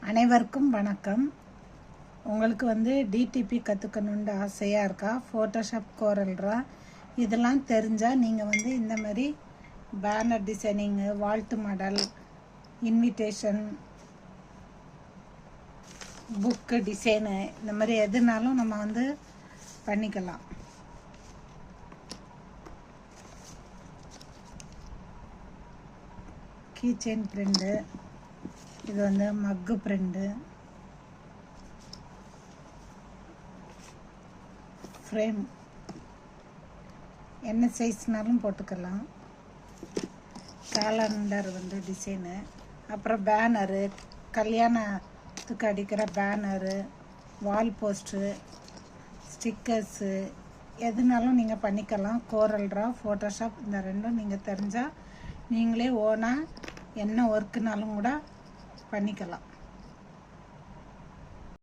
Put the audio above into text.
அனைவருக்கும் வணக்கம். உங்களுக்கு டிடிபி கற்றுக்கணுன்னு ஆசையாக இருக்கா? ஃபோட்டோஷாப், கோரல்ரா இதெல்லாம் தெரிஞ்சால் நீங்கள் இந்த மாதிரி பேனர் டிசைனிங்கு, வாழ்த்து மாடல், இன்விடேஷன், புக்கு டிசைனு இந்த மாதிரி எதுனாலும் நம்ம பண்ணிக்கலாம். கீச்செயின் பிரிண்டு, இது மக்கு பிரிண்டு, ஃப்ரேம் என்ன சைஸ்னாலும் போட்டுக்கலாம். கேலண்டர் டிசைனு, அப்புறம் பேனரு, கல்யாணத்துக்கு அடிக்கிற பேனரு, வால் போஸ்ட்ரு, ஸ்டிக்கர்ஸு எதுனாலும் நீங்கள் பண்ணிக்கலாம். கோரல்ரா, ஃபோட்டோஷாப் இந்த ரெண்டும் நீங்கள் தெரிஞ்சால் நீங்களே ஓனாக என்ன ஒர்க்குனாலும் கூட பண்ணிக்கலாம்.